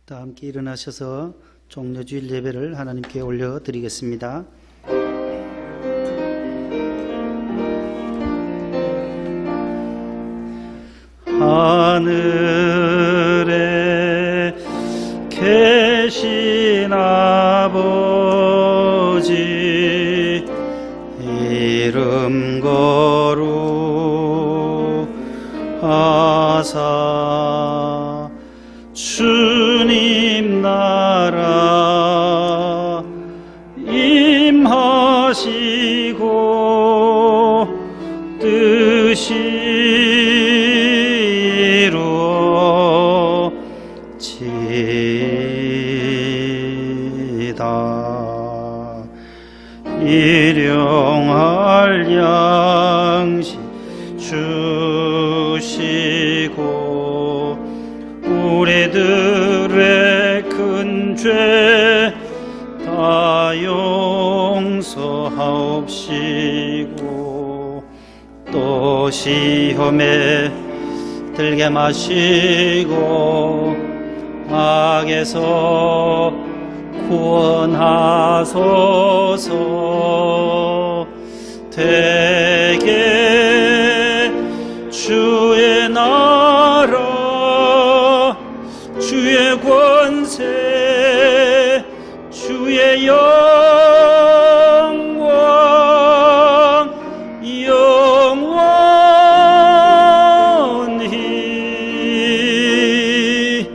다 함께 일어나셔서 종려주일 예배를 하나님께 올려드리겠습니다. 하늘에 계신 아버지 이름 거룩하사 주님 나라 임하시고 뜻이 이루어지이다. 일용할 양식 주시고 우리들의 큰 죄 다 용서하옵시고 또 시험에 들게 마시고 악에서 구원하소서. 대개 주의 나라 주의 권세 주의 영광 영원히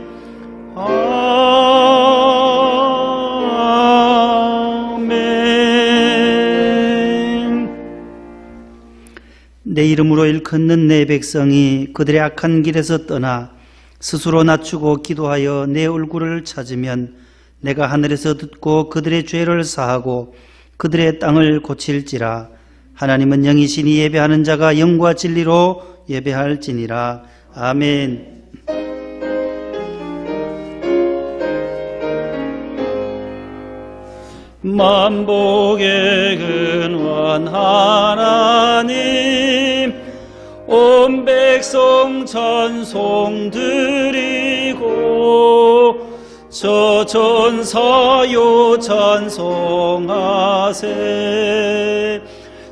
아멘. 내 이름으로 일컫는 내 백성이 그들의 악한 길에서 떠나 스스로 낮추고 기도하여 내 얼굴을 찾으면 내가 하늘에서 듣고 그들의 죄를 사하고 그들의 땅을 고칠지라. 하나님은 영이시니 예배하는 자가 영과 진리로 예배할지니라. 아멘. 만복의 근원 하나님 온 백성 찬송 드리고 저 전사요 찬송하세.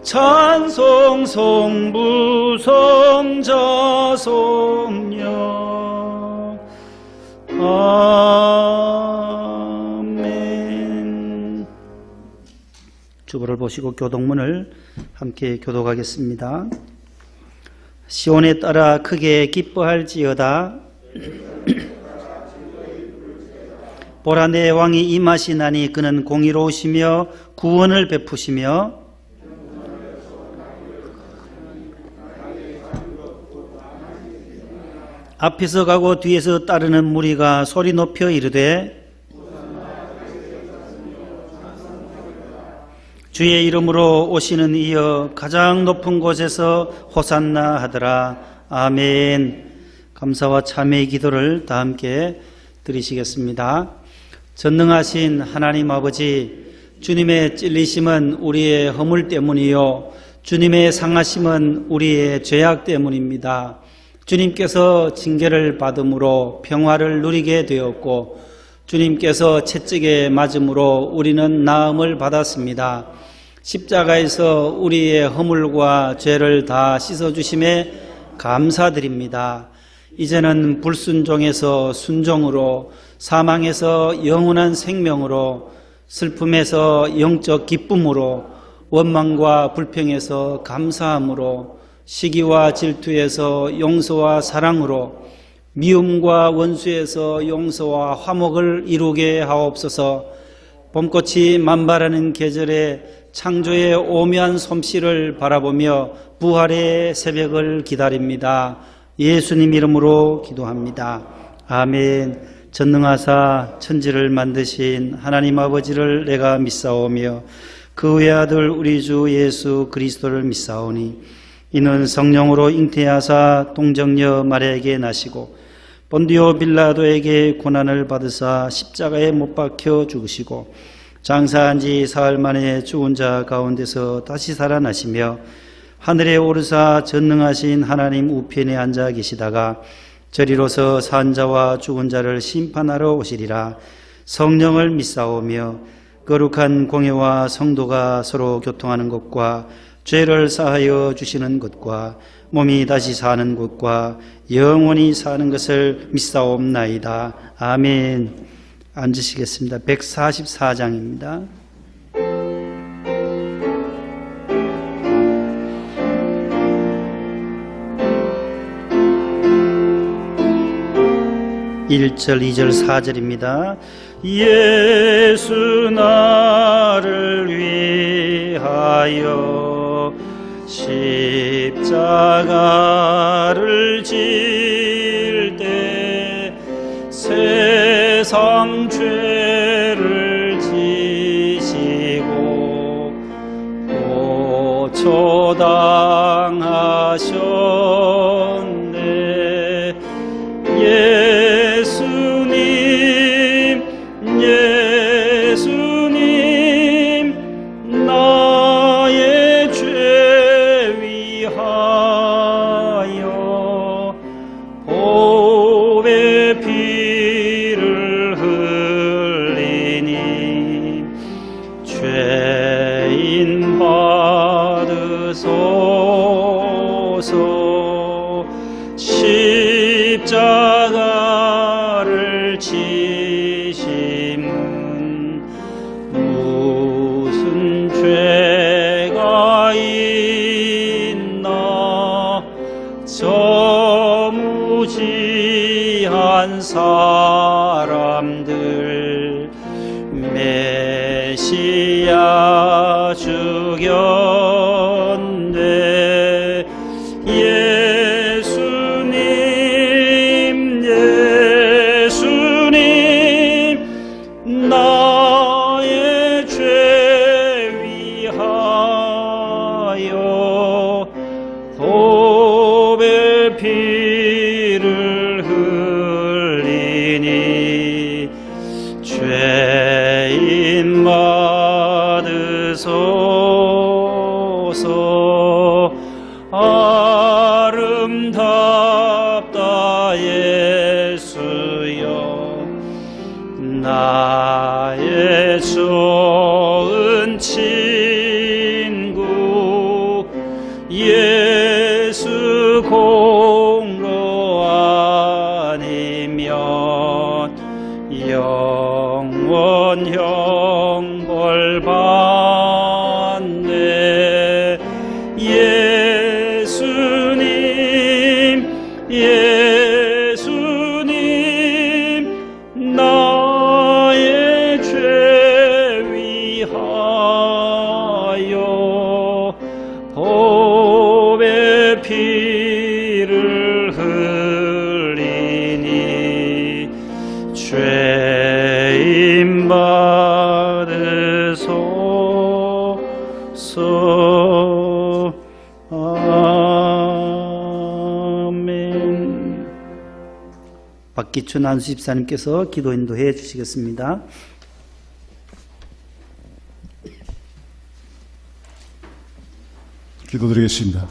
찬송 성부 성자 성령 아멘. 주보를 보시고 교독문을 함께 교독하겠습니다. 시온에 따라 크게 기뻐할지어다. 보라 내 왕이 임하시나니 그는 공의로우시며 구원을 베푸시며 앞에서 가고 뒤에서 따르는 무리가 소리 높여 이르되 주의 이름으로 오시는 이여 가장 높은 곳에서 호산나 하더라. 아멘. 감사와 참회의 기도를 다 함께 드리시겠습니다. 전능하신 하나님 아버지, 주님의 찔리심은 우리의 허물 때문이요 주님의 상하심은 우리의 죄악 때문입니다. 주님께서 징계를 받음으로 평화를 누리게 되었고 주님께서 채찍에 맞음으로 우리는 나음을 받았습니다. 십자가에서 우리의 허물과 죄를 다 씻어주심에 감사드립니다. 이제는 불순종에서 순종으로, 사망에서 영원한 생명으로, 슬픔에서 영적 기쁨으로, 원망과 불평에서 감사함으로, 시기와 질투에서 용서와 사랑으로, 미움과 원수에서 용서와 화목을 이루게 하옵소서. 봄꽃이 만발하는 계절에 창조의 오묘한 솜씨를 바라보며 부활의 새벽을 기다립니다. 예수님 이름으로 기도합니다. 아멘. 전능하사 천지를 만드신 하나님 아버지를 내가 믿사오며 그 외아들 우리 주 예수 그리스도를 믿사오니 이는 성령으로 잉태하사 동정녀 마리아에게 나시고 본디오 빌라도에게 고난을 받으사 십자가에 못 박혀 죽으시고 장사한 지 사흘 만에 죽은 자 가운데서 다시 살아나시며 하늘에 오르사 전능하신 하나님 우편에 앉아 계시다가 저리로서 산 자와 죽은 자를 심판하러 오시리라. 성령을 믿사오며 거룩한 공회와 성도가 서로 교통하는 것과 죄를 사하여 주시는 것과 몸이 다시 사는 것과 영원히 사는 것을 믿사옵나이다. 아멘. 앉으시겠습니다. 144장입니다. (1절) (2절) (4절입니다) 예수 나를 위하여 십자가를 질 때 세상 죄를 지시고 고초당하셨네. 예수님 나의 죄 위하여 보배 피를 흘리니 죄인 받으소서. 십자가를 지심은 무슨 죄가 있나. 저 무지한 사람들 메시아 죽였네. 예수님 나의 죄 위하여 보배 피를 흘리니 죄인 받으소서. 아름답다 예수여 나의 좋은 친구. 예수 공로 아니면 영원 형벌 받네. 예수님 나의 죄 위하여 보배 피를 흘리니 죄인 받으소서. 아멘. 박기춘 안수 집사님께서 기도 인도해 주시겠습니다. 기도드리겠습니다.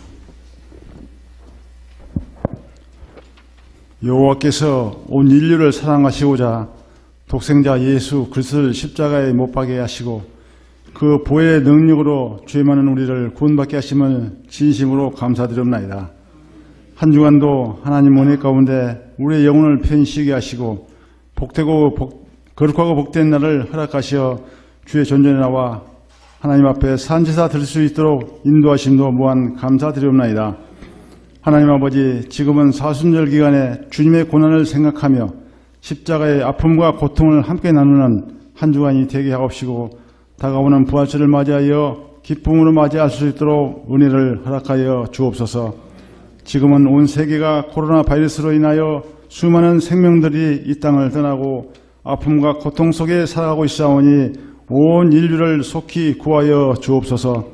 여호와께서 온 인류를 사랑하시고자 독생자 예수 그리스도를 십자가에 못 박게 하시고 그 보혈의 능력으로 죄 많은 우리를 구원받게 하심을 진심으로 감사드립나이다. 한 주간도 하나님 은혜 가운데 우리의 영혼을 편히 쉬게 하시고 거룩하고 복된 날을 허락하시어 주의 존전에 나와 하나님 앞에 산지사 들 수 있도록 인도하심도 무한 감사드립나이다. 하나님 아버지, 지금은 사순절 기간에 주님의 고난을 생각하며 십자가의 아픔과 고통을 함께 나누는 한 주간이 되게 하옵시고 다가오는 부활절을 맞이하여 기쁨으로 맞이할 수 있도록 은혜를 허락하여 주옵소서. 지금은 온 세계가 코로나 바이러스로 인하여 수많은 생명들이 이 땅을 떠나고 아픔과 고통 속에 살아가고 있사오니 온 인류를 속히 구하여 주옵소서.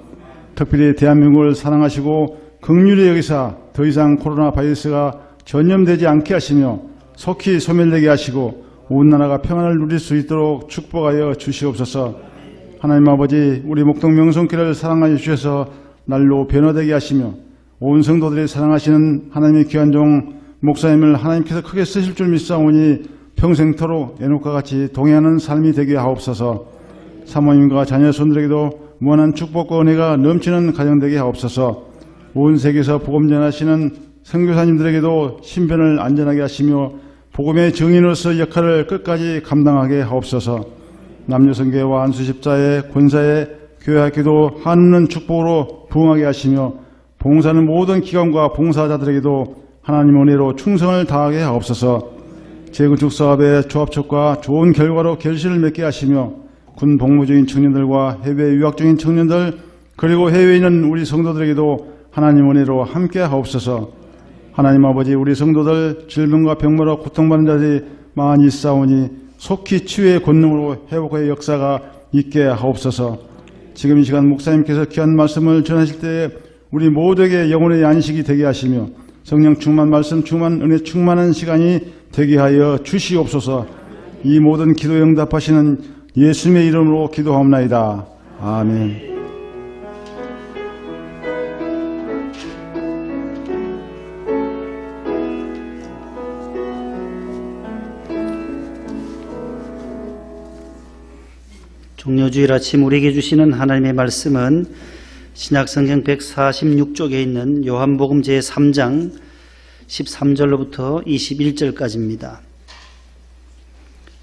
특별히 대한민국을 사랑하시고 긍휼히 여기사 더 이상 코로나 바이러스가 전염되지 않게 하시며 속히 소멸되게 하시고 온 나라가 평안을 누릴 수 있도록 축복하여 주시옵소서. 하나님 아버지, 우리 목동 명성교회를 사랑하여 주셔서 날로 변화되게 하시며 온 성도들이 사랑하시는 하나님의 귀한 종 목사님을 하나님께서 크게 쓰실 줄 믿사오니 평생토록 애녹과 같이 동행하는 삶이 되게 하옵소서. 사모님과 자녀 손들에게도 무한한 축복과 은혜가 넘치는 가정 되게 하옵소서. 온 세계에서 복음 전하시는 선교사님들에게도 신변을 안전하게 하시며 복음의 증인으로서 역할을 끝까지 감당하게 하옵소서. 남녀성교회와 안수집사의 권사의 교회학교도 한없는 축복으로 부흥하게 하시며 봉사하는 모든 기관과 봉사자들에게도 하나님 은혜로 충성을 다하게 하옵소서. 재건축 사업의 조합책과 좋은 결과로 결실을 맺게 하시며 군 복무 중인 청년들과 해외 유학 중인 청년들 그리고 해외에 있는 우리 성도들에게도 하나님 은혜로 함께 하옵소서. 하나님 아버지, 우리 성도들 질병과 병마로 고통받는 자들이 많이 있사오니 속히 치유의 권능으로 회복의 역사가 있게 하옵소서. 지금 이 시간 목사님께서 귀한 말씀을 전하실 때에 우리 모두에게 영혼의 안식이 되게 하시며 성령 충만, 말씀 충만, 은혜 충만한 시간이 되게 하여 주시옵소서. 이 모든 기도 응답하시는 예수님의 이름으로 기도하옵나이다. 아멘. 종료주일 아침 우리에게 주시는 하나님의 말씀은 신약성경 146쪽에 있는 요한복음 제3장 13절로부터 21절까지입니다.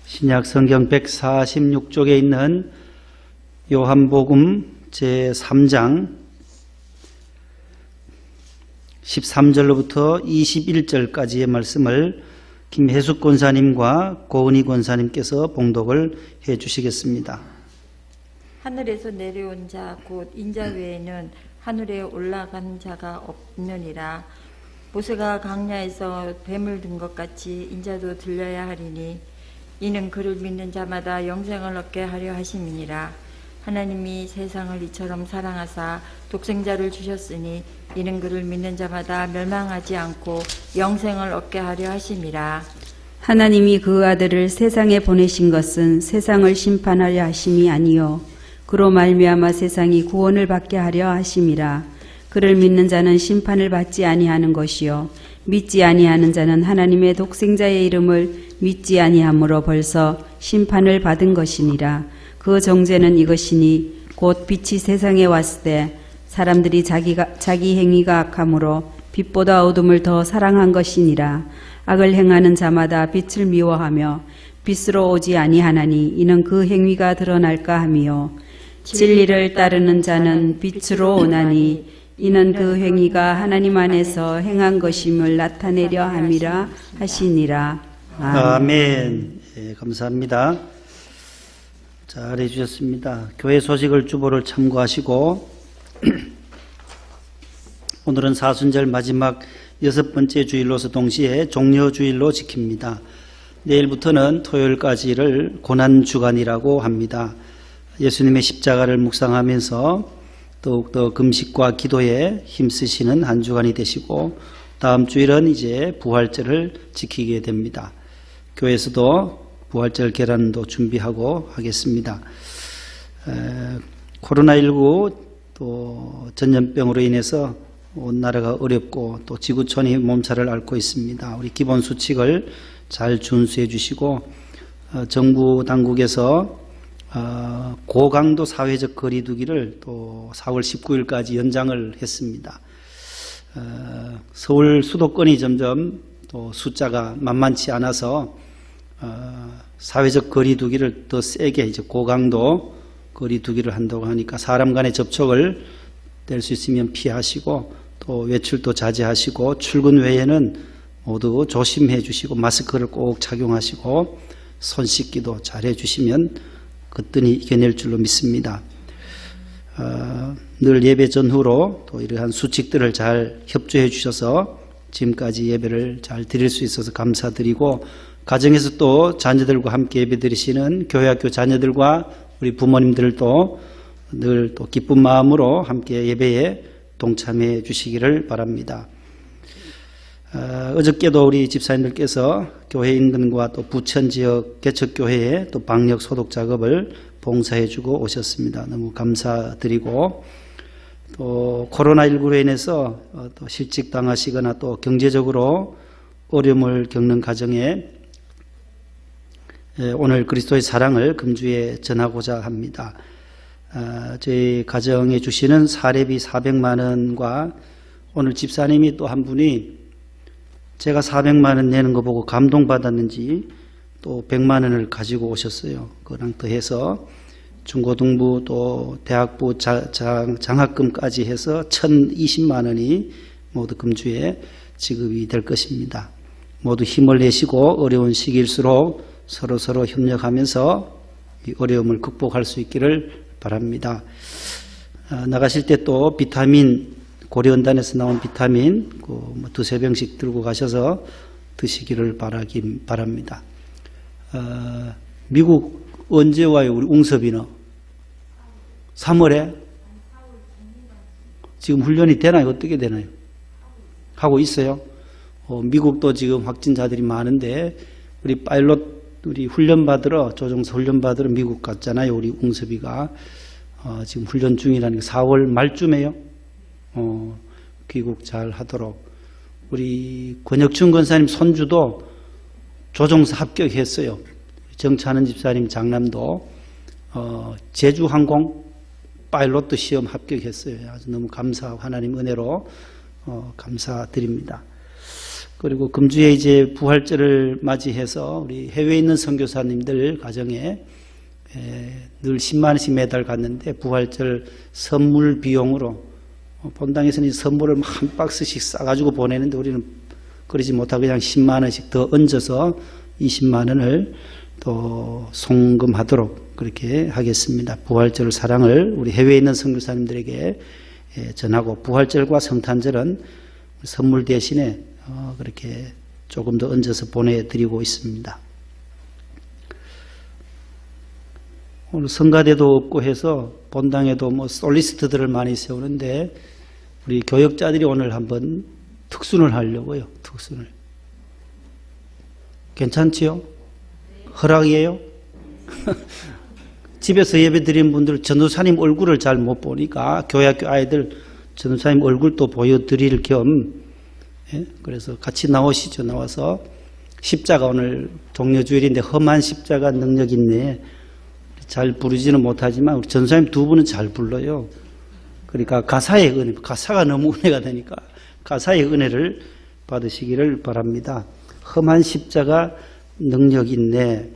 신약성경 146쪽에 있는 요한복음 제3장 13절로부터 21절까지의 말씀을 김혜숙 권사님과 고은희 권사님께서 봉독을 해 주시겠습니다. 하늘에서 내려온 자 곧 인자 외에는 하늘에 올라간 자가 없느니라. 모세가 광야에서 뱀을 든 것 같이 인자도 들려야 하리니 이는 그를 믿는 자마다 영생을 얻게 하려 하심이니라. 하나님이 세상을 이처럼 사랑하사 독생자를 주셨으니 이는 그를 믿는 자마다 멸망하지 않고 영생을 얻게 하려 하심이라. 하나님이 그 아들을 세상에 보내신 것은 세상을 심판하려 하심이 아니요 그로 말미암아 세상이 구원을 받게 하려 하심이라. 그를 믿는 자는 심판을 받지 아니하는 것이요 믿지 아니하는 자는 하나님의 독생자의 이름을 믿지 아니하므로 벌써 심판을 받은 것이니라. 그 정죄는 이것이니 곧 빛이 세상에 왔을 때 사람들이 자기 행위가 악함으로 빛보다 어둠을 더 사랑한 것이니라. 악을 행하는 자마다 빛을 미워하며 빛으로 오지 아니하나니 이는 그 행위가 드러날까 함이요 진리를 따르는 자는 빛으로 오나니 이는 그 행위가 하나님 안에서 행한 것임을 나타내려 함이라 하시니라. 아멘. 예, 감사합니다. 잘 해주셨습니다. 교회 소식을 주보를 참고하시고 오늘은 사순절 마지막 6번째 주일로서 동시에 종려주일로 지킵니다. 내일부터는 토요일까지를 고난주간이라고 합니다. 예수님의 십자가를 묵상하면서 더욱더 금식과 기도에 힘쓰시는 한 주간이 되시고 다음 주일은 이제 부활절을 지키게 됩니다. 교회에서도 부활절 계란도 준비하고 하겠습니다. 코로나19 또 전염병으로 인해서 온 나라가 어렵고 또 지구촌이 몸살을 앓고 있습니다. 우리 기본 수칙을 잘 준수해 주시고 정부 당국에서 고강도 사회적 거리두기를 또 4월 19일까지 연장을 했습니다. 서울 수도권이 점점 또 숫자가 만만치 않아서 사회적 거리두기를 더 세게 이제 고강도 거리두기를 한다고 하니까 사람 간의 접촉을 될 수 있으면 피하시고 또 외출도 자제하시고 출근 외에는 모두 조심해 주시고 마스크를 꼭 착용하시고 손 씻기도 잘 해주시면 거뜬히 이겨낼 줄로 믿습니다. 늘 예배 전후로 또 이러한 수칙들을 잘 협조해 주셔서 지금까지 예배를 잘 드릴 수 있어서 감사드리고 가정에서 또 자녀들과 함께 예배 드리시는 교회학교 자녀들과 우리 부모님들도 늘 또 기쁜 마음으로 함께 예배에 동참해 주시기를 바랍니다. 어저께도 우리 집사님들께서 교회 인근과 또 부천 지역 개척교회에 또 방역 소독 작업을 봉사해 주고 오셨습니다. 너무 감사드리고 또 코로나19로 인해서 또 실직당하시거나 또 경제적으로 어려움을 겪는 가정에 오늘 그리스도의 사랑을 금주에 전하고자 합니다. 저희 가정에 주시는 사례비 400만 원과 오늘 집사님이 또 한 분이 제가 400만 원 내는 거 보고 감동받았는지 또 100만 원을 가지고 오셨어요. 그랑 더해서 중고등부 또 대학부 장학금까지 해서 1020만 원이 모두 금주에 지급이 될 것입니다. 모두 힘을 내시고 어려운 시기일수록 서로 협력하면서 이 어려움을 극복할 수 있기를 바랍니다. 나가실 때 또 비타민, 고려원단에서 나온 비타민 두세 병씩 들고 가셔서 드시기를 바랍니다. 미국 언제 와요? 우리 웅섭이는? 3월에? 지금 훈련이 되나요? 어떻게 되나요? 하고 있어요? 미국도 지금 확진자들이 많은데 우리 파일럿 우리 훈련 받으러 조종사 훈련 받으러 미국 갔잖아요. 우리 웅섭이가 지금 훈련 중이라는 게 4월 말쯤에요. 귀국 잘 하도록. 우리 권혁춘 권사님 손주도 조종사 합격했어요. 정찬은 집사님 장남도 제주항공 파일럿 시험 합격했어요. 아주 너무 감사하고 하나님 은혜로 감사드립니다. 그리고 금주에 이제 부활절을 맞이해서 우리 해외에 있는 선교사님들 가정에 늘 10만 원씩 매달 갔는데 부활절 선물 비용으로 본당에서는 선물을 한 박스씩 싸가지고 보내는데 우리는 그러지 못하고 그냥 10만 원씩 더 얹어서 20만 원을 또 송금하도록 그렇게 하겠습니다. 부활절 사랑을 우리 해외에 있는 선교사님들에게 전하고 부활절과 성탄절은 선물 대신에 그렇게 조금 더 얹어서 보내드리고 있습니다. 오늘 성가대도 없고 해서 본당에도 솔리스트들을 많이 세우는데 우리 교역자들이 오늘 한번 특순을 하려고요. 특순을. 괜찮지요? 허락이에요? 집에서 예배 드리는 분들 전도사님 얼굴을 잘 못 보니까 교회학교 아이들 전도사님 얼굴도 보여드릴 겸 그래서 같이 나오시죠. 나와서 십자가 오늘 종려주일인데 험한 십자가 능력 있네. 잘 부르지는 못하지만 우리 전도사님 두 분은 잘 불러요. 그러니까 가사의 은혜, 가사가 너무 은혜가 되니까 가사의 은혜를 받으시기를 바랍니다. 험한 십자가 능력 있네.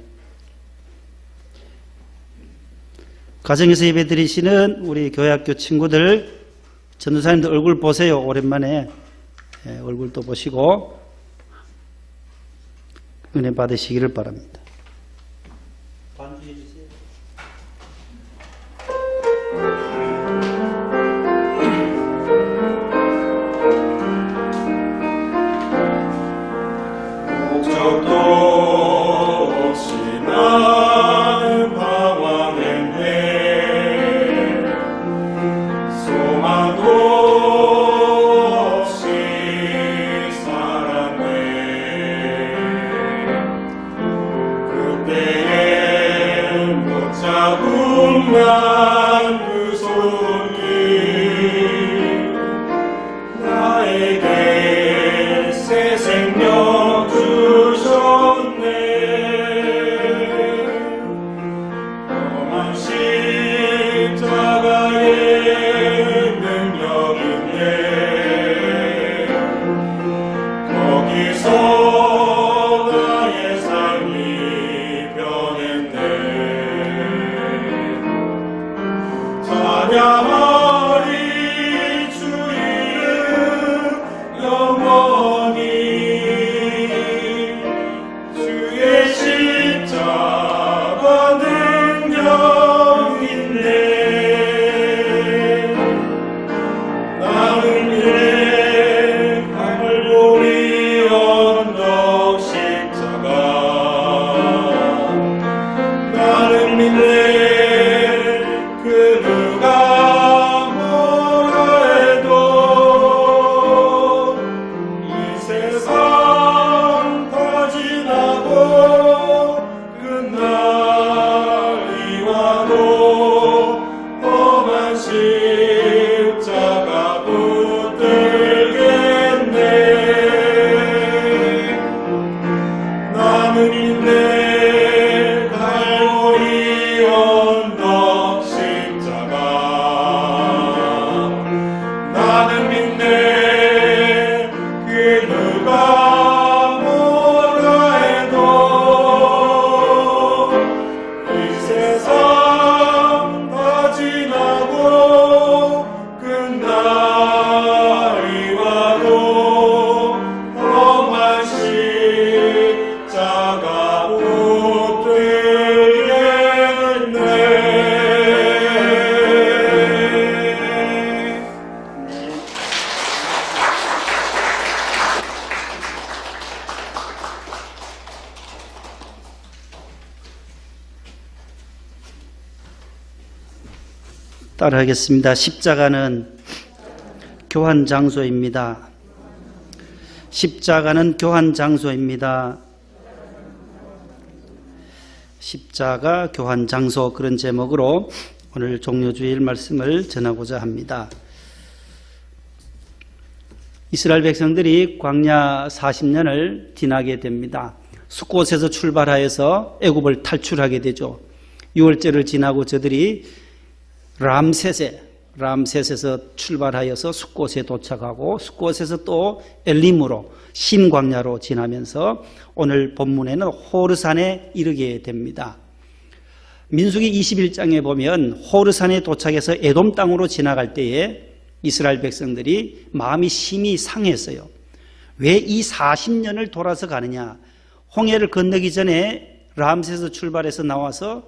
가정에서 예배 드리시는 우리 교회학교 친구들 전도사님들 얼굴 보세요. 오랜만에 얼굴도 보시고 은혜 받으시기를 바랍니다. 반주해 주세요. 목적도 없이 나는 방황했네. 소망도 없이 살았네. 그때엔 못 잡은 난 그 손길 나에게 새 생명 주셨네. 믿네 갈보리 언덕 십자가 나는 믿네 그 누가 뭐라 해도 이 세상 다 지나고 끝날이 와도 험한 십자가 붙들겠네. 따라하겠습니다. 십자가는 교환 장소입니다. 십자가는 교환 장소입니다. 십자가 교환 장소, 그런 제목으로 오늘 종료주일 말씀을 전하고자 합니다. 이스라엘 백성들이 광야 40년을 지나게 됩니다. 숫곳에서 출발하여서 애굽을 탈출하게 되죠. 6월절을 지나고 저들이 람셋에서 출발하여서 숫곳에 도착하고 숫곳에서 또 엘림으로 신광야로 지나면서 오늘 본문에는 호르산에 이르게 됩니다. 민수기 21장에 보면 호르산에 도착해서 에돔 땅으로 지나갈 때에 이스라엘 백성들이 마음이 심히 상했어요. 왜 이 40년을 돌아서 가느냐? 홍해를 건너기 전에 람셋에서 출발해서 나와서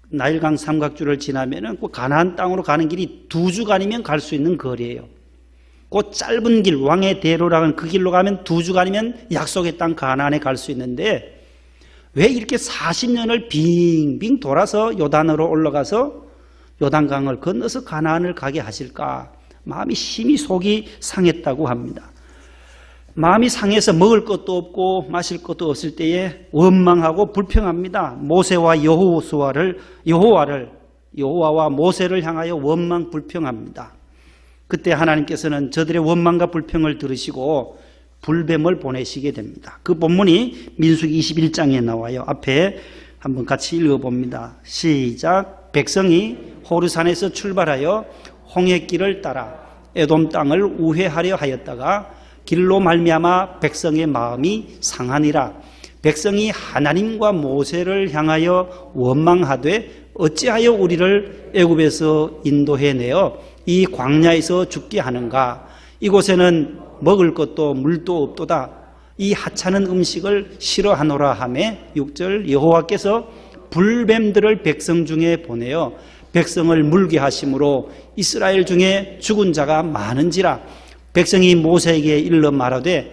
나일강 삼각주를 지나면은 그 가나안 땅으로 가는 길이 2주간이면 갈 수 있는 거리예요. 그 짧은 길, 왕의 대로라는 그 길로 가면 2주간이면 약속의 땅 가나안에 갈 수 있는데 왜 이렇게 40년을 빙빙 돌아서 요단으로 올라가서 요단강을 건너서 가나안을 가게 하실까? 마음이 심히 속이 상했다고 합니다. 마음이 상해서 먹을 것도 없고 마실 것도 없을 때에 원망하고 불평합니다. 모세와 여호와와 모세를 향하여 원망 불평합니다. 그때 하나님께서는 저들의 원망과 불평을 들으시고 불뱀을 보내시게 됩니다. 그 본문이 민수기 21장에 나와요. 앞에 한번 같이 읽어봅니다. 시작. 백성이 호르산에서 출발하여 홍해길을 따라 에돔 땅을 우회하려 하였다가 길로 말미암아 백성의 마음이 상하니라. 백성이 하나님과 모세를 향하여 원망하되 어찌하여 우리를 애굽에서 인도해내어 이 광야에서 죽게 하는가? 이곳에는 먹을 것도 물도 없도다. 이 하찮은 음식을 싫어하노라 하매 6절 여호와께서 불뱀들을 백성 중에 보내어 백성을 물게 하심으로 이스라엘 중에 죽은 자가 많은지라. 백성이 모세에게 일러 말하되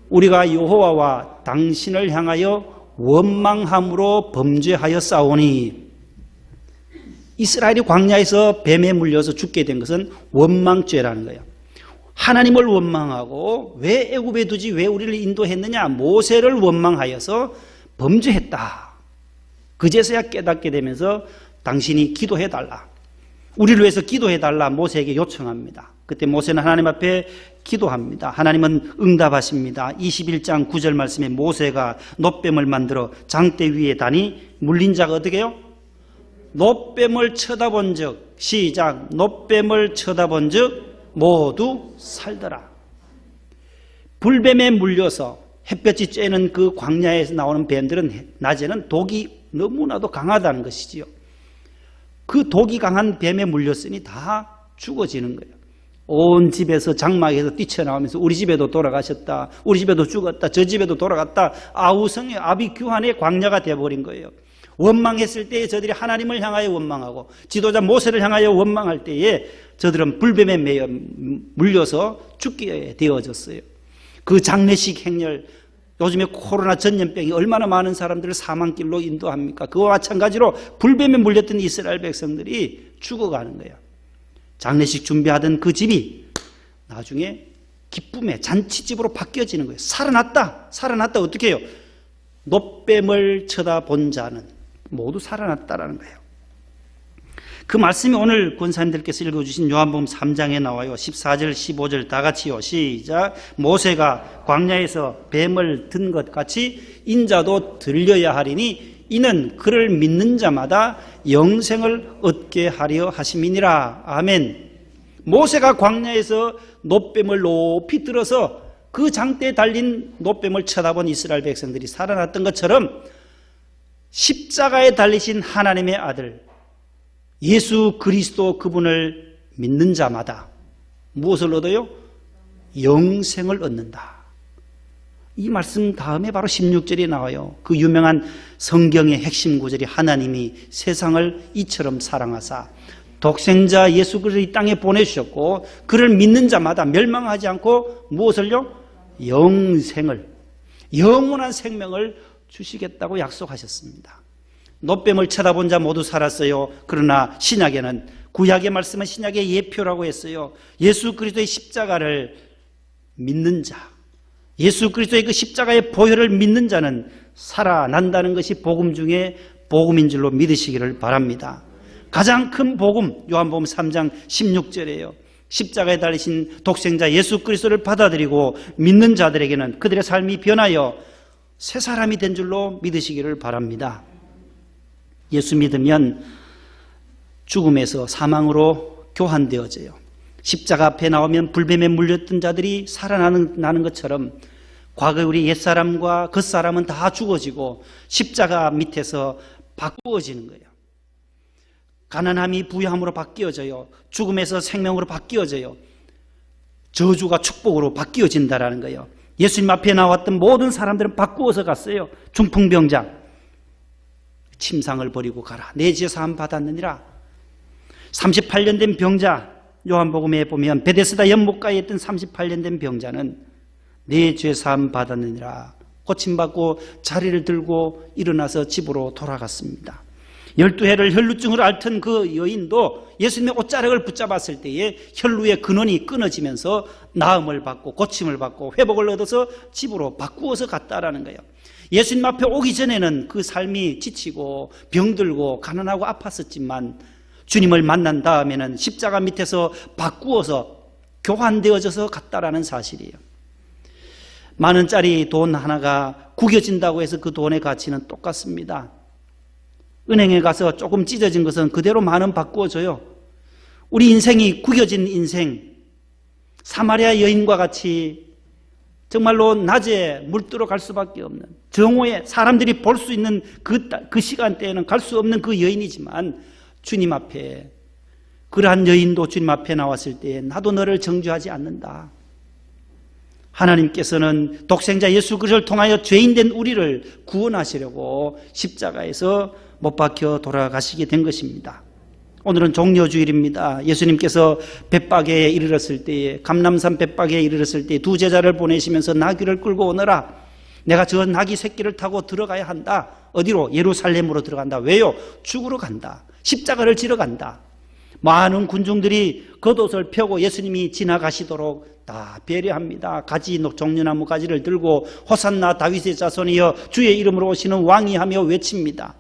우리가 여호와와 당신을 향하여 원망함으로 범죄하여 싸우니. 이스라엘이 광야에서 뱀에 물려서 죽게 된 것은 원망죄라는 거예요. 하나님을 원망하고 왜 애굽에 두지 왜 우리를 인도했느냐, 모세를 원망하여서 범죄했다. 그제서야 깨닫게 되면서 당신이 기도해달라, 우리를 위해서 기도해달라 모세에게 요청합니다. 그때 모세는 하나님 앞에 기도합니다. 하나님은 응답하십니다. 21장 9절 말씀에 모세가 놋뱀을 만들어 장대 위에 다니 물린 자가 어떻게 해요? 놋뱀을 쳐다본 적, 시작, 놋뱀을 쳐다본 적 모두 살더라. 불뱀에 물려서 햇볕이 쬐는 그 광야에서 나오는 뱀들은 낮에는 독이 너무나도 강하다는 것이지요. 그 독이 강한 뱀에 물렸으니 다 죽어지는 거예요. 온 집에서 장막에서 뛰쳐나오면서 우리 집에도 돌아가셨다, 우리 집에도 죽었다, 저 집에도 돌아갔다, 아우성의 아비규환의 광야가 되어버린 거예요. 원망했을 때에 저들이 하나님을 향하여 원망하고 지도자 모세를 향하여 원망할 때에 저들은 불뱀에 매여 물려서 죽게 되어졌어요. 그 장례식 행렬, 요즘에 코로나 전염병이 얼마나 많은 사람들을 사망길로 인도합니까? 그와 마찬가지로 불뱀에 물렸던 이스라엘 백성들이 죽어가는 거예요. 장례식 준비하던 그 집이 나중에 기쁨의 잔치집으로 바뀌어지는 거예요. 살아났다, 살아났다. 어떻게 해요? 놋뱀을 쳐다본 자는 모두 살아났다라는 거예요. 그 말씀이 오늘 권사님들께서 읽어주신 요한복음 3장에 나와요. 14절 15절 다 같이요. 시작. 모세가 광야에서 뱀을 든 것 같이 인자도 들려야 하리니 이는 그를 믿는 자마다 영생을 얻게 하려 하심이니라. 아멘. 모세가 광야에서 놋뱀을 높이 들어서 그 장대에 달린 놋뱀을 쳐다본 이스라엘 백성들이 살아났던 것처럼 십자가에 달리신 하나님의 아들 예수 그리스도 그분을 믿는 자마다 무엇을 얻어요? 영생을 얻는다. 이 말씀 다음에 바로 16절이 나와요. 그 유명한 성경의 핵심 구절이 하나님이 세상을 이처럼 사랑하사 독생자 예수 그리스도를 이 땅에 보내주셨고 그를 믿는 자마다 멸망하지 않고 무엇을요? 영생을, 영원한 생명을 주시겠다고 약속하셨습니다. 놋뱀을 쳐다본 자 모두 살았어요. 그러나 신약에는, 구약의 말씀은 신약의 예표라고 했어요. 예수 그리스도의 십자가를 믿는 자, 예수 그리스도의 그 십자가의 보혈을 믿는 자는 살아난다는 것이 복음 중에 복음인 줄로 믿으시기를 바랍니다. 가장 큰 복음, 요한복음 3장 16절이에요. 십자가에 달리신 독생자 예수 그리스도를 받아들이고 믿는 자들에게는 그들의 삶이 변하여 새 사람이 된 줄로 믿으시기를 바랍니다. 예수 믿으면 죽음에서 사망으로 교환되어져요. 십자가 앞에 나오면 불뱀에 물렸던 자들이 살아나는 것처럼 과거 우리 옛사람과 겉사람은 다 죽어지고 십자가 밑에서 바꾸어지는 거예요. 가난함이 부유함으로 바뀌어져요. 죽음에서 생명으로 바뀌어져요. 저주가 축복으로 바뀌어진다라는 거예요. 예수님 앞에 나왔던 모든 사람들은 바꾸어서 갔어요. 중풍병자, 침상을 버리고 가라. 내 죄 사함 받았느니라. 38년 된 병자, 요한복음에 보면 베데스다 연못가에 있던 38년 된 병자는 내 죄 사함 받았느니라. 고침받고 자리를 들고 일어나서 집으로 돌아갔습니다. 12해를 혈루증을 앓던 그 여인도 예수님의 옷자락을 붙잡았을 때에 혈루의 근원이 끊어지면서 나음을 받고 고침을 받고 회복을 얻어서 집으로 바꾸어서 갔다라는 거예요. 예수님 앞에 오기 전에는 그 삶이 지치고 병들고 가난하고 아팠었지만 주님을 만난 다음에는 십자가 밑에서 바꾸어서 교환되어져서 갔다라는 사실이에요. 만 원짜리 돈 하나가 구겨진다고 해서 그 돈의 가치는 똑같습니다. 은행에 가서 조금 찢어진 것은 그대로 만 원 바꾸어줘요. 우리 인생이 구겨진 인생, 사마리아 여인과 같이 정말로 낮에 물들어 갈 수밖에 없는, 정오에 사람들이 볼 수 있는 그 시간대에는 갈 수 없는 그 여인이지만 주님 앞에, 그러한 여인도 주님 앞에 나왔을 때 나도 너를 정죄하지 않는다. 하나님께서는 독생자 예수 그리스도를 통하여 죄인된 우리를 구원하시려고 십자가에서 못 박혀 돌아가시게 된 것입니다. 오늘은 종려주일입니다. 예수님께서 벳박에 이르렀을 때에, 감람산 벳박에 이르렀을 때 두 제자를 보내시면서 나귀를 끌고 오너라. 내가 저 나귀 새끼를 타고 들어가야 한다. 어디로? 예루살렘으로 들어간다. 왜요? 죽으러 간다. 십자가를 지러 간다. 많은 군중들이 겉옷을 펴고 예수님이 지나가시도록 다 배려합니다. 가지, 종려나무 가지를 들고 호산나 다윗의 자손이여 주의 이름으로 오시는 왕이 하며 외칩니다.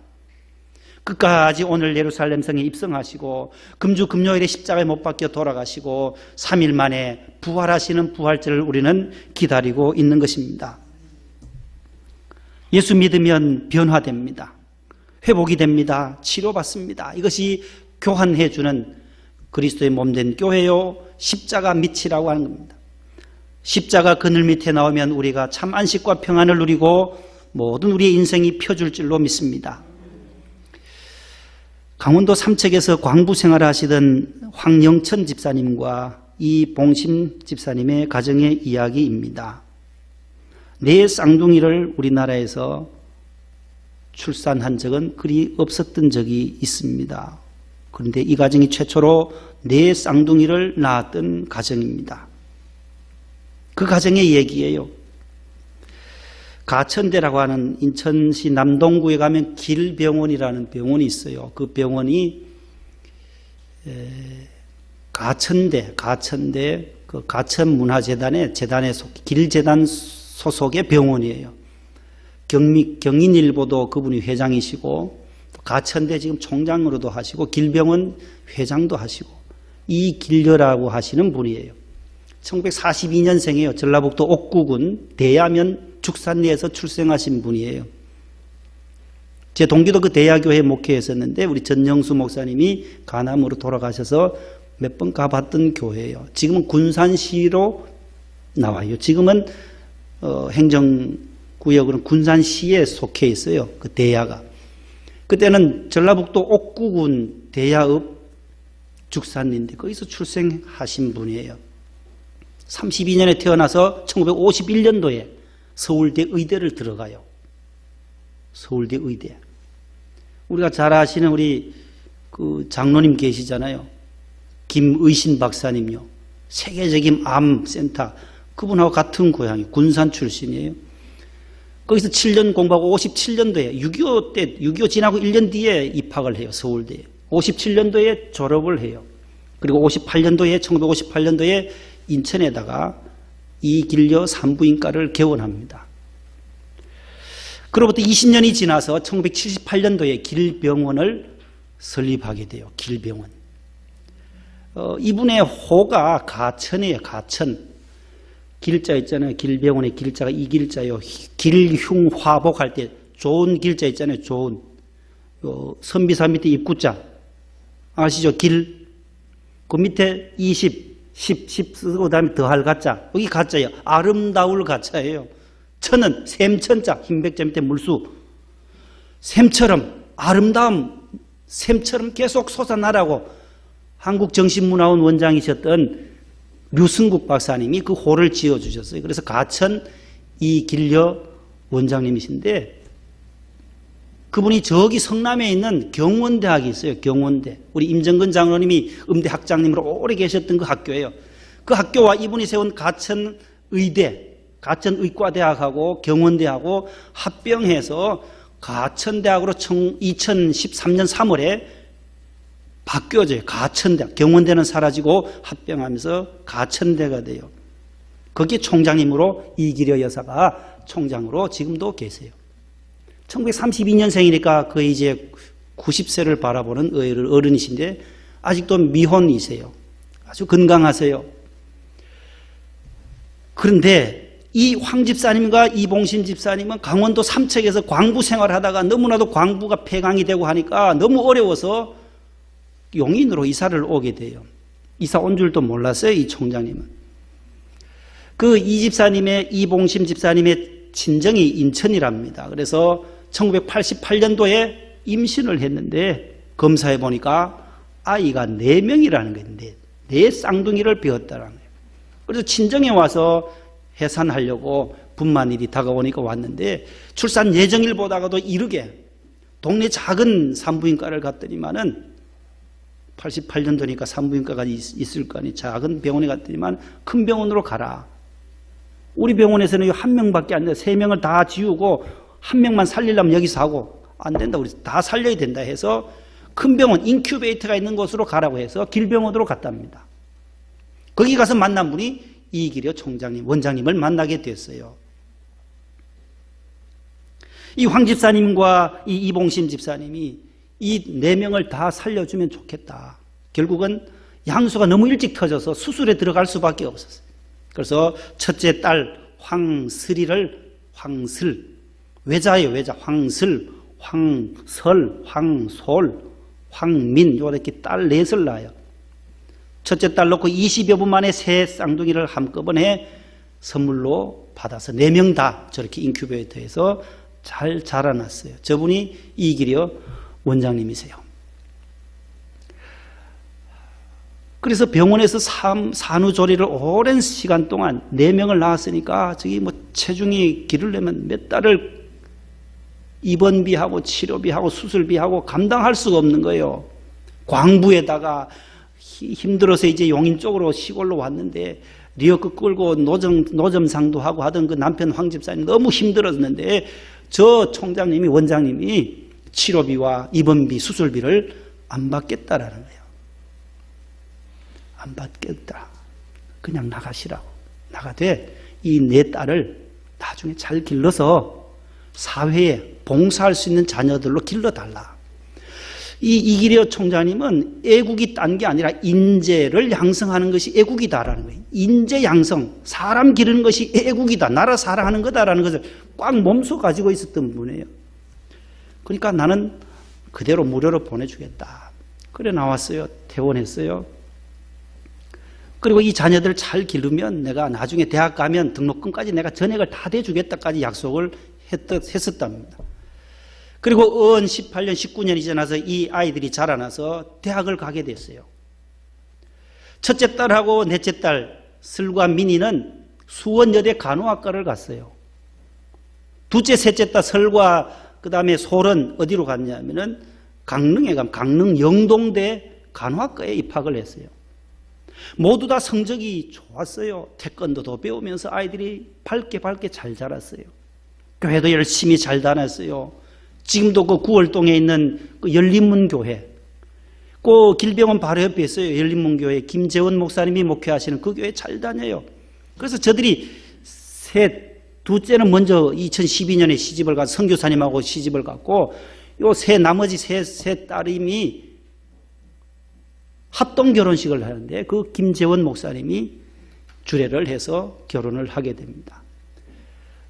끝까지 오늘 예루살렘 성에 입성하시고 금주 금요일에 십자가에 못 박혀 돌아가시고 3일 만에 부활하시는 부활절을 우리는 기다리고 있는 것입니다. 예수 믿으면 변화됩니다. 회복이 됩니다. 치료받습니다. 이것이 교환해주는 그리스도의 몸된 교회요, 십자가 밑이라고 하는 겁니다. 십자가 그늘 밑에 나오면 우리가 참 안식과 평안을 누리고 모든 우리의 인생이 펴줄 줄로 믿습니다. 강원도 삼척에서 광부 생활을 하시던 황영천 집사님과 이봉심 집사님의 가정의 이야기입니다. 네 쌍둥이를 우리나라에서 출산한 적은 그리 없었던 적이 있습니다. 그런데 이 가정이 최초로 네 쌍둥이를 낳았던 가정입니다. 그 가정의 얘기예요. 가천대라고 하는 인천시 남동구에 가면 길병원이라는 병원이 있어요. 그 병원이 가천대 그 가천문화재단의 길재단 소속의 병원이에요. 경인일보도 그분이 회장이시고 가천대 지금 총장으로도 하시고 길병원 회장도 하시고 이길려라고 하시는 분이에요. 1942년생이에요. 전라북도 옥구군 대야면 죽산리에서 출생하신 분이에요. 제 동기도 그 대야교회 목회했었는데 우리 전영수 목사님이 간암으로 돌아가셔서 몇 번 가봤던 교회예요. 지금은 군산시로 나와요. 지금은 행정구역으로는 군산시에 속해 있어요. 그 대야가. 그때는 전라북도 옥구군 대야읍 죽산리인데 거기서 출생하신 분이에요. 32년에 태어나서 1951년도에 서울대 의대를 들어가요. 서울대 의대. 우리가 잘 아시는 우리 그 장로님 계시잖아요. 김의신 박사님요. 세계적인 암센터. 그분하고 같은 고향이 군산 출신이에요. 거기서 7년 공부하고 57년도에 6.25 때, 6.25 지나고 1년 뒤에 입학을 해요. 서울대에. 57년도에 졸업을 해요. 그리고 1958년도에 인천에다가 이길려 산부인과를 개원합니다. 그로부터 20년이 지나서 1978년도에 길병원을 설립하게 돼요. 길병원. 이분의 호가 가천이에요. 가천. 길자 있잖아요. 길병원의 길자가 이 길자요. 길흉화복할 때 좋은 길자 있잖아요. 좋은. 선비사 밑에 입구자. 아시죠? 길. 그 밑에 10 쓰고 그다음에 더할 가자. 여기 가자예요. 아름다울 가자예요. 천은 샘천자, 흰백자 밑에 물수. 샘처럼 아름다움, 샘처럼 계속 솟아나라고 한국정신문화원 원장이셨던 류승국 박사님이 그 호를 지어주셨어요. 그래서 가천 이길려 원장님이신데 그분이 저기 성남에 있는 경원대학이 있어요. 경원대. 우리 임정근 장로님이 음대학장님으로 오래 계셨던 그 학교예요. 그 학교와 이분이 세운 가천의대, 가천의과대학하고 경원대하고 합병해서 가천대학으로 2013년 3월에 바뀌어져요. 가천대학. 경원대는 사라지고 합병하면서 가천대가 돼요. 거기에 총장님으로 이기려 여사가 총장으로 지금도 계세요. 1932년생이니까 거의 이제 90세를 바라보는 어른이신데 아직도 미혼이세요. 아주 건강하세요. 그런데 이 황 집사님과 이봉신 집사님은 강원도 삼척에서 광부 생활하다가 너무나도 광부가 폐광이 되고 하니까 너무 어려워서 용인으로 이사를 오게 돼요. 이사 온 줄도 몰랐어요. 이 총장님은. 그 이 집사님의 이봉신 집사님의 친정이 인천이랍니다. 그래서 1988년도에 임신을 했는데 검사해 보니까 아이가 4명이라는 거예요. 4 쌍둥이를 배웠다는 거예요. 그래서 친정에 와서 해산하려고 분만일이 다가오니까 왔는데 출산 예정일 보다가도 이르게 동네 작은 산부인과를 갔더니만은 88년도니까 산부인과가 있을 거 아니 작은 병원에 갔더니만 큰 병원으로 가라. 우리 병원에서는 1명밖에 안 돼. 3명을 다 지우고 1명만 살리려면 여기서 하고 안 된다. 우리 다 살려야 된다 해서 큰 병원 인큐베이터가 있는 곳으로 가라고 해서 길병원으로 갔답니다. 거기 가서 만난 분이 이기려 총장님, 원장님을 만나게 됐어요. 이 황 집사님과 이 이봉심 집사님이 이 4명을 다 살려주면 좋겠다. 결국은 양수가 너무 일찍 터져서 수술에 들어갈 수밖에 없었어요. 그래서 첫째 딸 황슬이를 황슬, 외자예요. 외자. 황슬, 황설, 황솔, 황민 이렇게 딸 4을 낳아요. 첫째 딸 놓고 20여 분 만에 새 쌍둥이를 한꺼번에 선물로 받아서 4명 다 저렇게 인큐베이터에서 잘 자라났어요. 저분이 이기려 원장님이세요. 그래서 병원에서 산후조리를 오랜 시간 동안 4명을 낳았으니까 저기 뭐 체중이 기르려면 몇 달을 입원비하고 치료비하고 수술비하고 감당할 수가 없는 거예요. 광부에다가 힘들어서 이제 용인 쪽으로 시골로 왔는데 리어크 끌고 노점상도 하고 하던 그 남편 황 집사님 너무 힘들었는데 저 총장님이 원장님이 치료비와 입원비 수술비를 안 받겠다라는 거예요. 안 받겠다. 그냥 나가시라고. 나가되 이 4딸을 나중에 잘 길러서 사회에 봉사할 수 있는 자녀들로 길러달라. 이 이기려 총장님은 애국이 딴 게 아니라 인재를 양성하는 것이 애국이다라는 거예요. 인재 양성, 사람 기르는 것이 애국이다, 나라 사랑하는 거다라는 것을 꽉 몸소 가지고 있었던 분이에요. 그러니까 나는 그대로 무료로 보내주겠다. 그래 나왔어요. 퇴원했어요. 그리고 이 자녀들 잘 기르면 내가 나중에 대학 가면 등록금까지 내가 전액을 다 대주겠다까지 약속을 했었답니다. 그리고 은 18년, 19년이 지나서 이 아이들이 자라나서 대학을 가게 됐어요. 첫째 딸하고 넷째 딸 슬과 민이는 수원여대 간호학과를 갔어요. 둘째, 셋째 딸 설과 그 다음에 솔은 어디로 갔냐면은 강릉에 가면 강릉 영동대 간호학과에 입학을 했어요. 모두 다 성적이 좋았어요. 태권도도 배우면서 아이들이 밝게 잘 자랐어요. 교회도 열심히 잘 다녔어요. 지금도 그 구월동에 있는 그 열린문교회, 그 길병원 바로 옆에 있어요. 열린문교회 김재원 목사님이 목회하시는 그 교회 잘 다녀요. 그래서 저들이 둘째는 먼저 2012년에 시집을 가서 선교사님하고 시집을 갔고, 나머지 세 딸임이 합동 결혼식을 하는데 그 김재원 목사님이 주례를 해서 결혼을 하게 됩니다.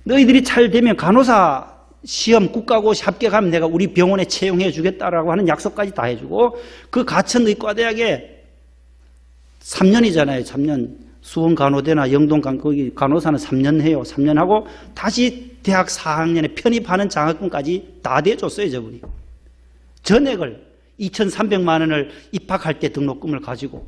너희들이 잘 되면 간호사 시험 국가고시 합격하면 내가 우리 병원에 채용해 주겠다라고 하는 약속까지 다 해주고, 그 가천의과대학에 3년이잖아요. 3년 수원간호대나 거기 간호사는 3년 해요. 3년 하고 다시 대학 4학년에 편입하는 장학금까지 다 대줬어요. 저분이 전액을 2,300만 원을 입학할 때 등록금을 가지고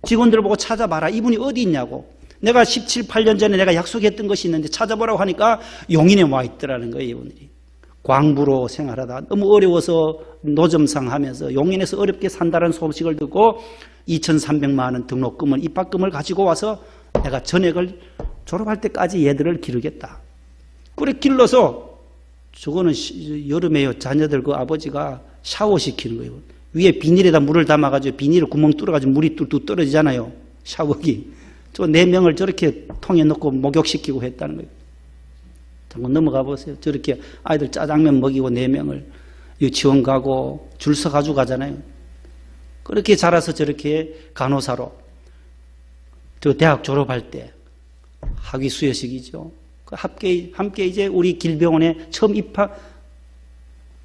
직원들 보고 찾아봐라. 이분이 어디 있냐고. 내가 17, 8년 전에 내가 약속했던 것이 있는데 찾아보라고 하니까 용인에 와 있더라는 거예요. 이분들이 광부로 생활하다 너무 어려워서 노점상 하면서 용인에서 어렵게 산다는 소식을 듣고 2,300만 원 등록금을, 입학금을 가지고 와서 내가 전액을 졸업할 때까지 얘들을 기르겠다. 그래 길러서, 저거는 여름에요. 자녀들 그 아버지가 샤워시키는 거예요. 위에 비닐에다 물을 담아가지고 비닐을 구멍 뚫어가지고 물이 뚝뚝 떨어지잖아요. 샤워기. 저 4명을 저렇게 통에 넣고 목욕시키고 했다는 거예요. 한번 넘어가 보세요. 저렇게 아이들 짜장면 먹이고 4명을 유치원 가고 줄 서가지고 가잖아요. 그렇게 자라서 저렇게 간호사로 저 대학 졸업할 때 학위 수여식이죠. 함께 이제 우리 길병원에 처음 입학,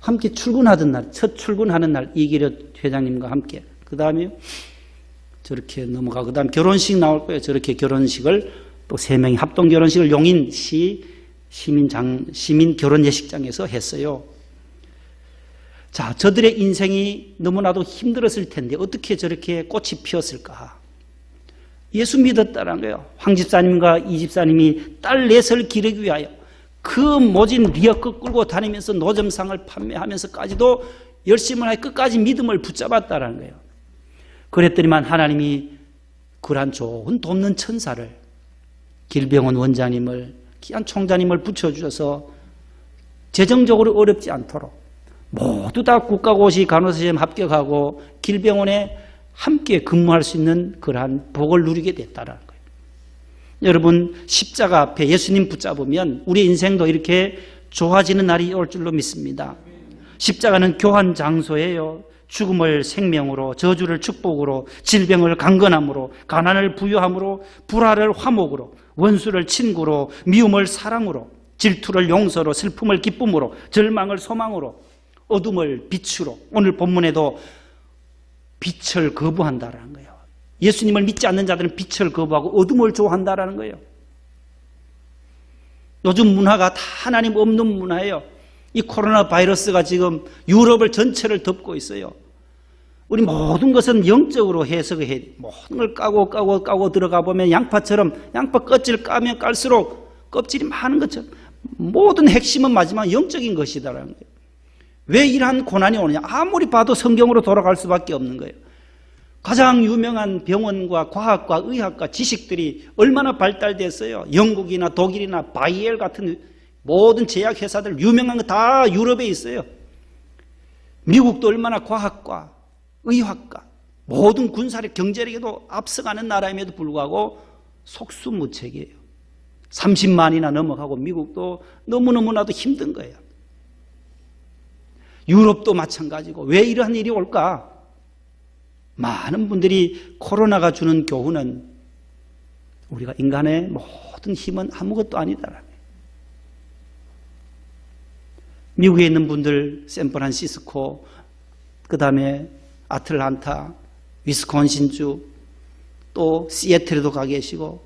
함께 출근하던 날, 첫 출근하는 날 이기려 회장님과 함께. 그 다음에 저렇게 넘어가고, 그 다음 결혼식 나올 거예요. 저렇게 결혼식을 또 3명이 합동 결혼식을 용인시 시민 결혼 예식장에서 했어요. 자, 저들의 인생이 너무나도 힘들었을 텐데 어떻게 저렇게 꽃이 피었을까? 예수 믿었다는 거예요. 황 집사님과 이 집사님이 딸 넷을 기르기 위하여 그 모진 리어커 끌고 다니면서 노점상을 판매하면서까지도 열심을 해 끝까지 믿음을 붙잡았다는 거예요. 그랬더니만 하나님이 그러한 좋은 돕는 천사를, 길병원 원장님을, 귀한 총장님을 붙여주셔서 재정적으로 어렵지 않도록 모두 다 국가고시 간호사시험 합격하고 길병원에 함께 근무할 수 있는 그러한 복을 누리게 됐다는 거예요. 여러분, 십자가 앞에 예수님 붙잡으면 우리 인생도 이렇게 좋아지는 날이 올 줄로 믿습니다. 십자가는 교환 장소예요. 죽음을 생명으로, 저주를 축복으로, 질병을 강건함으로, 가난을 부유함으로, 불화를 화목으로, 원수를 친구로, 미움을 사랑으로, 질투를 용서로, 슬픔을 기쁨으로, 절망을 소망으로, 어둠을 빛으로. 오늘 본문에도 빛을 거부한다라는 거예요. 예수님을 믿지 않는 자들은 빛을 거부하고 어둠을 좋아한다라는 거예요. 요즘 문화가 다 하나님 없는 문화예요. 이 코로나 바이러스가 지금 유럽을 전체를 덮고 있어요. 우리 모든 것은 영적으로 해석을 해야 돼요. 모든 걸 까고 들어가 보면 양파처럼, 양파 껍질 까면 깔수록 껍질이 많은 것처럼 모든 핵심은 마지막 영적인 것이다라는 거예요. 왜 이러한 고난이 오느냐? 아무리 봐도 성경으로 돌아갈 수밖에 없는 거예요. 가장 유명한 병원과 과학과 의학과 지식들이 얼마나 발달됐어요. 영국이나 독일이나 바이엘 같은 모든 제약회사들 유명한 거 다 유럽에 있어요. 미국도 얼마나 과학과 의학과 모든 군사력 경제력에도 앞서가는 나라임에도 불구하고 속수무책이에요. 30만이나 넘어가고 미국도 너무너무나도 힘든 거예요. 유럽도 마찬가지고. 왜 이러한 일이 올까? 많은 분들이 코로나가 주는 교훈은 우리가 인간의 모든 힘은 아무것도 아니다라는 거예요. 미국에 있는 분들 샌프란시스코, 그 다음에 아틀란타, 위스콘신주, 또 시애틀에도 가 계시고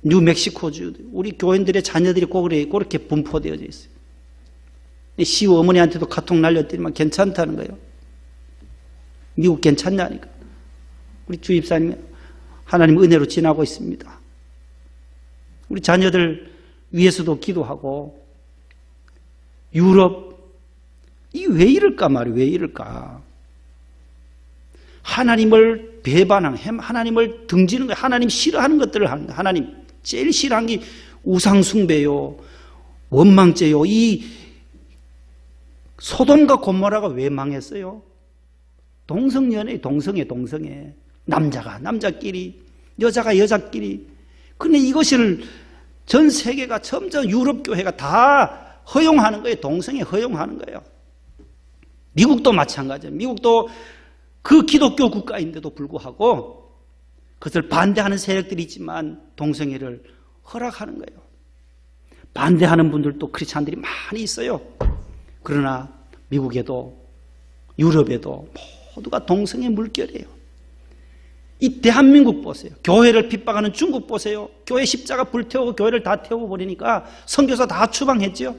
뉴멕시코주, 우리 교인들의 자녀들이 그렇게 분포되어져 있어요. 시우 어머니한테도 카톡 날렸더니만 괜찮다는 거예요. 미국 괜찮냐니까. 우리 주입사님 하나님 은혜로 지나고 있습니다. 우리 자녀들 위해서도 기도하고. 유럽, 이게 왜 이럴까 말이에요. 왜 이럴까? 하나님을 배반하는, 하나님을 등지는 거예요. 하나님 싫어하는 것들을 하는 거예요. 하나님 제일 싫어하는 게 우상숭배요, 원망죄요. 이 소돔과 고모라가 왜 망했어요? 동성연애, 동성애. 남자가 남자끼리, 여자가 여자끼리. 근데 이것을 전 세계가 점점 유럽 교회가 다 허용하는 거예요. 동성애 허용하는 거예요. 미국도 마찬가지예요. 미국도 그 기독교 국가인데도 불구하고 그것을 반대하는 세력들이 있지만 동성애를 허락하는 거예요. 반대하는 분들도 크리스찬들이 많이 있어요. 그러나 미국에도 유럽에도 모두가 동성애 물결이에요. 이 대한민국 보세요. 교회를 핍박하는 중국 보세요. 교회 십자가 불태우고 교회를 다 태워버리니까 선교사 다 추방했죠.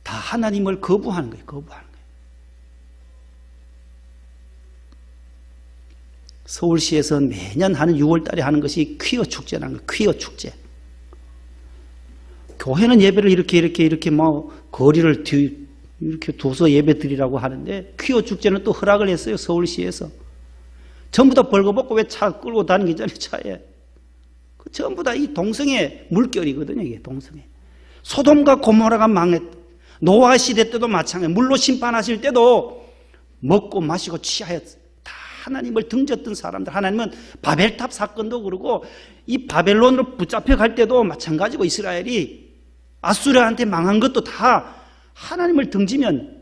다 하나님을 거부하는 거예요. 거부하는 거예요. 서울시에서 매년 하는 6월 달에 하는 것이 퀴어 축제라는 거예요. 퀴어 축제. 교회는 예배를 이렇게 뭐 거리를 이렇게 둬서 예배 드리라고 하는데 퀴어 축제는 또 허락을 했어요. 서울시에서. 전부 다 벌거벗고 왜 차 끌고 다니기 전에 차에. 전부 다 이 동성애 물결이거든요. 이게 동성애. 소돔과 고모라가 망했. 노아 시대 때도 마찬가지예요. 물로 심판하실 때도 먹고 마시고 취하였어요. 다 하나님을 등졌던 사람들. 하나님은 바벨탑 사건도 그러고 이 바벨론으로 붙잡혀 갈 때도 마찬가지고 이스라엘이 아수르한테 망한 것도 다 하나님을 등지면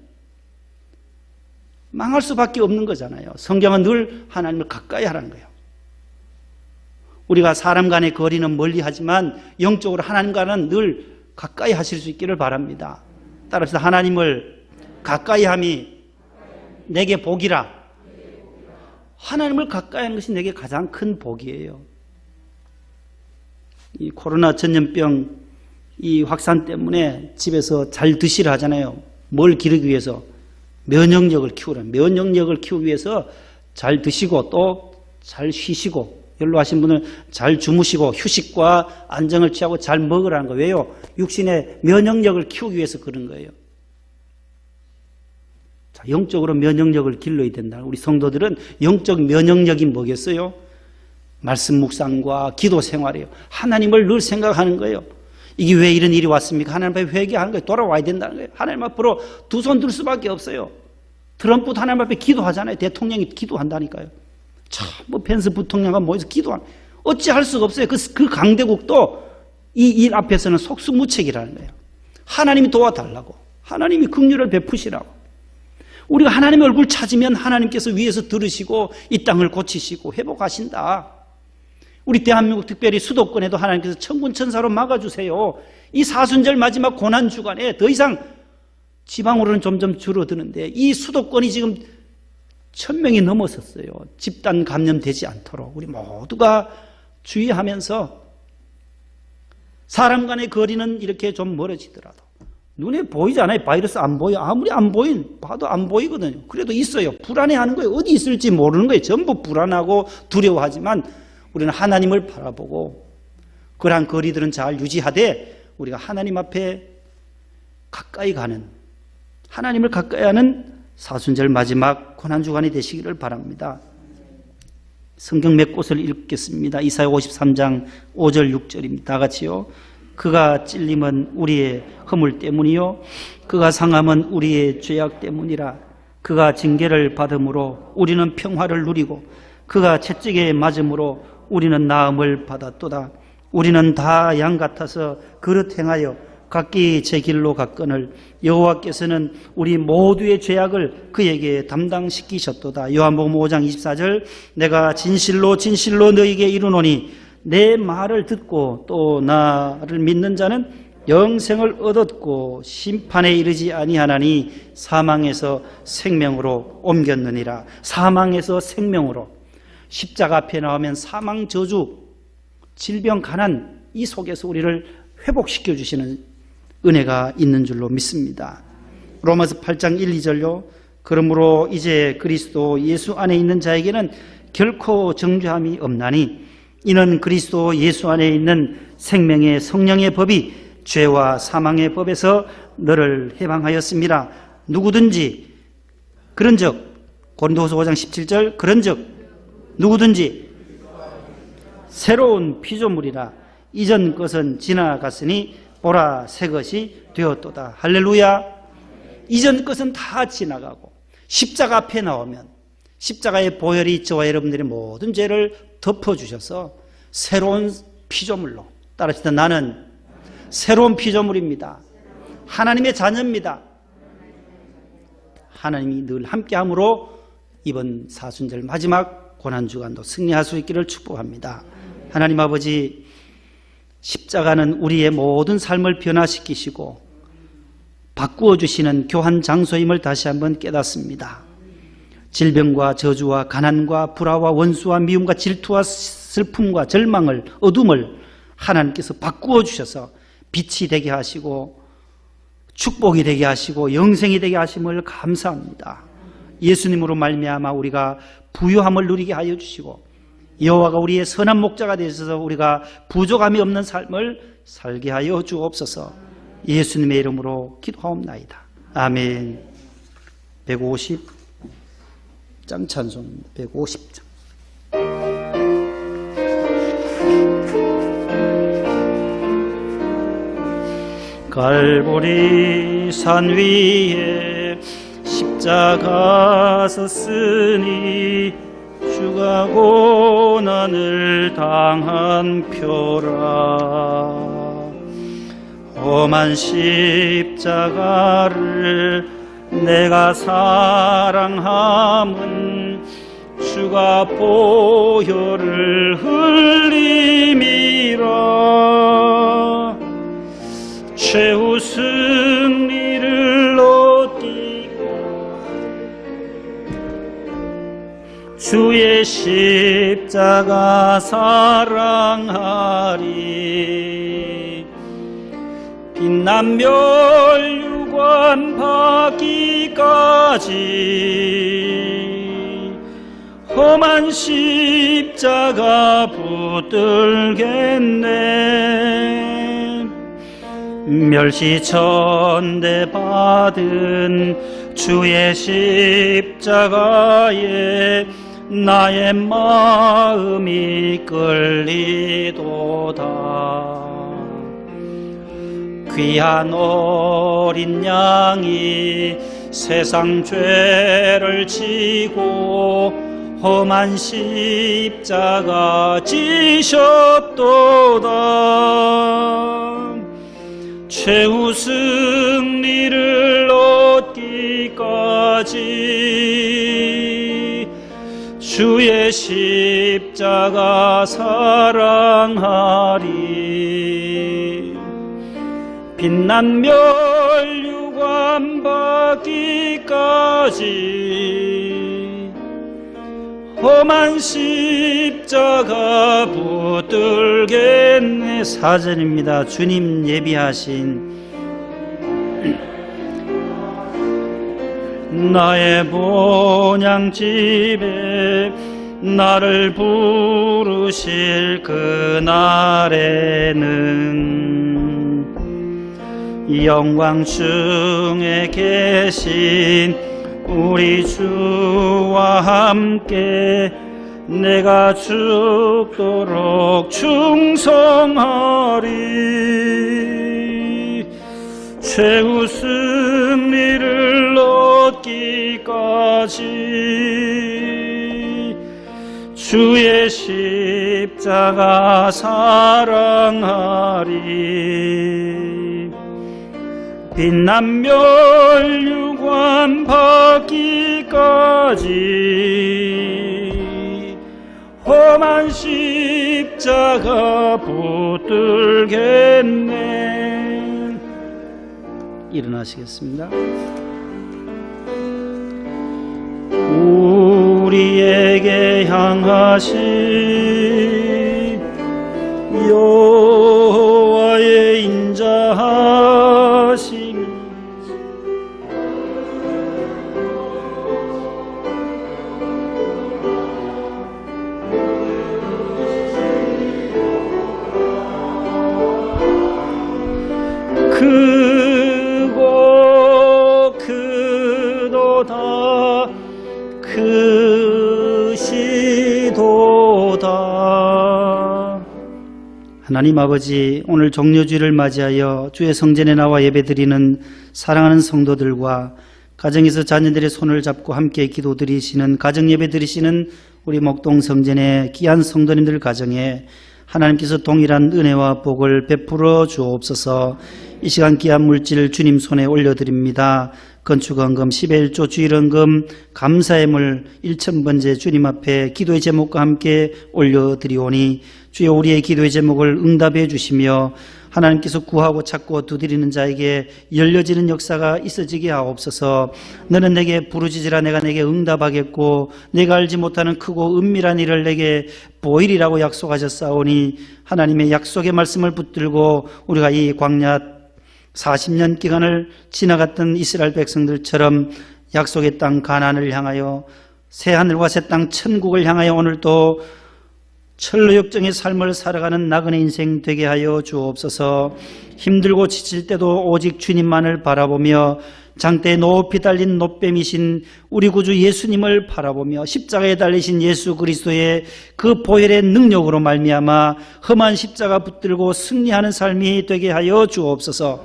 망할 수밖에 없는 거잖아요. 성경은 늘 하나님을 가까이 하라는 거예요. 우리가 사람 간의 거리는 멀리 하지만 영적으로 하나님과는 늘 가까이 하실 수 있기를 바랍니다. 따라서 하나님을 가까이 함이 내게 복이라. 하나님을 가까이 하는 것이 내게 가장 큰 복이에요. 이 코로나 전염병 이 확산 때문에 집에서 잘 드시라 하잖아요. 뭘 기르기 위해서? 면역력을 키우라. 면역력을 키우기 위해서 잘 드시고 또 잘 쉬시고, 연로하신 분은 잘 주무시고 휴식과 안정을 취하고 잘 먹으라는 거예요. 왜요? 육신의 면역력을 키우기 위해서 그런 거예요. 자, 영적으로 면역력을 길러야 된다. 우리 성도들은 영적 면역력이 뭐겠어요? 말씀 묵상과 기도 생활이에요. 하나님을 늘 생각하는 거예요. 이게 왜 이런 일이 왔습니까? 하나님 앞에 회개하는 거예요. 돌아와야 된다는 거예요. 하나님 앞으로 두 손 들 수밖에 없어요. 트럼프도 하나님 앞에 기도하잖아요. 대통령이 기도한다니까요. 참, 뭐 펜스 부통령과 모여서 기도하는. 어찌할 수가 없어요. 그 강대국도 이 일 앞에서는 속수무책이라는 거예요. 하나님이 도와달라고. 하나님이 긍휼을 베푸시라고. 우리가 하나님의 얼굴 찾으면 하나님께서 위에서 들으시고 이 땅을 고치시고 회복하신다. 우리 대한민국 특별히 수도권에도 하나님께서 천군천사로 막아주세요. 이 사순절 마지막 고난주간에 더 이상 지방으로는 점점 줄어드는데 이 수도권이 지금 1000명이 넘어섰어요. 집단 감염되지 않도록 우리 모두가 주의하면서 사람 간의 거리는 이렇게 좀 멀어지더라도 눈에 보이지 않아요. 바이러스 안 보여. 아무리 안 봐도 안 보이거든요. 그래도 있어요. 불안해하는 거예요. 어디 있을지 모르는 거예요. 전부 불안하고 두려워하지만 우리는 하나님을 바라보고 그러한 거리들은 잘 유지하되 우리가 하나님 앞에 가까이 가는, 하나님을 가까이 하는 사순절 마지막 고난주간이 되시기를 바랍니다. 성경 몇 곳을 읽겠습니다. 이사야 53장 5절 6절입니다. 다 같이요. 그가 찔림은 우리의 허물 때문이요 그가 상함은 우리의 죄악 때문이라. 그가 징계를 받음으로 우리는 평화를 누리고 그가 채찍에 맞음으로 우리는 나음을 받았도다. 우리는 다 양 같아서 그릇 행하여 각기 제 길로 갔거늘 여호와께서는 우리 모두의 죄악을 그에게 담당시키셨도다. 요한복음 5장 24절 내가 진실로 진실로 너희에게 이르노니 내 말을 듣고 또 나를 믿는 자는 영생을 얻었고 심판에 이르지 아니하나니 사망에서 생명으로 옮겼느니라. 사망에서 생명으로. 십자가 앞에 나오면 사망 저주, 질병, 가난 이 속에서 우리를 회복시켜 주시는 은혜가 있는 줄로 믿습니다. 로마서 8장 1, 2절요. 그러므로 이제 그리스도 예수 안에 있는 자에게는 결코 정죄함이 없나니 이는 그리스도 예수 안에 있는 생명의 성령의 법이 죄와 사망의 법에서 너를 해방하였습니다. 누구든지 그런즉 고린도후서 5장 17절 그런즉 누구든지 새로운 피조물이라 이전 것은 지나갔으니 보라 새 것이 되었도다. 할렐루야. 이전 것은 다 지나가고 십자가 앞에 나오면 십자가의 보혈이 저와 여러분들의 모든 죄를 덮어주셔서 새로운 피조물로 따라합시다. 나는 새로운 피조물입니다. 하나님의 자녀입니다. 하나님이 늘 함께함으로 이번 사순절 마지막 고난주간도 승리할 수 있기를 축복합니다. 하나님 아버지, 십자가는 우리의 모든 삶을 변화시키시고 바꾸어 주시는 교환 장소임을 다시 한번 깨닫습니다. 질병과 저주와 가난과 불화와 원수와 미움과 질투와 슬픔과 절망을, 어둠을 하나님께서 바꾸어 주셔서 빛이 되게 하시고 축복이 되게 하시고 영생이 되게 하심을 감사합니다. 예수님으로 말미암아 우리가 부유함을 누리게 하여 주시고 여호와가 우리의 선한 목자가 되셔서 우리가 부족함이 없는 삶을 살게 하여 주옵소서. 예수님의 이름으로 기도하옵나이다. 아멘. 150장 찬송입니다. 150장. 갈보리 산 위에 십자가 섰으니 주가 고난을 당한 표라. 험한 십자가를 내가 사랑함은 주가 보혈을 흘림이라. 최후 승리를 얻기고 주의 십자가 사랑하리. 빛난 멸류관 받기까지 험한 십자가 붙들겠네. 멸시천대 받은 주의 십자가에 나의 마음이 끌리도다. 귀한 어린 양이 세상 죄를 지고 험한 십자가 지셨도다. 최후 승리를 얻기까지 주의 십자가 사랑하리. 빛난 멸류관 받기까지 험한 십자가 붙들겠네. 사절입니다. 주님 예비하신 나의 본향집에 나를 부르실 그날에는 영광 중에 계신 우리 주와 함께 내가 죽도록 충성하리. 최후 승리를 얻기까지 주의 십자가 사랑하리. 빛남별 유관 받기까지 험한 십자가 붙들겠네. 일어나시겠습니다. 우리에게 향하신 여호와의 인자하심이 크고 크도다 크시도다. 하나님 아버지, 오늘 종료주일을 맞이하여 주의 성전에 나와 예배드리는 사랑하는 성도들과 가정에서 자녀들의 손을 잡고 함께 기도드리시는 가정 예배드리시는 우리 목동 성전의 귀한 성도님들 가정에 하나님께서 동일한 은혜와 복을 베풀어 주옵소서. 이 시간 귀한 물질 주님 손에 올려드립니다. 건축헌금 11조 주일헌금 감사의 물 1000번째 주님 앞에 기도의 제목과 함께 올려드리오니 주여 우리의 기도의 제목을 응답해 주시며 하나님께서 구하고 찾고 두드리는 자에게 열려지는 역사가 있어지게 하옵소서. 너는 내게 부르짖으라 내가 내게 응답하겠고 내가 알지 못하는 크고 은밀한 일을 내게 보이리라고 약속하셨사오니 하나님의 약속의 말씀을 붙들고 우리가 이 광야 40년 기간을 지나갔던 이스라엘 백성들처럼 약속의 땅 가나안을 향하여 새하늘과 새 땅 천국을 향하여 오늘도 철로 역정의 삶을 살아가는 나그네 인생 되게 하여 주옵소서. 힘들고 지칠 때도 오직 주님만을 바라보며 장대에 높이 달린 노뱀이신 우리 구주 예수님을 바라보며 십자가에 달리신 예수 그리스도의 그 보혈의 능력으로 말미암아 험한 십자가 붙들고 승리하는 삶이 되게 하여 주옵소서.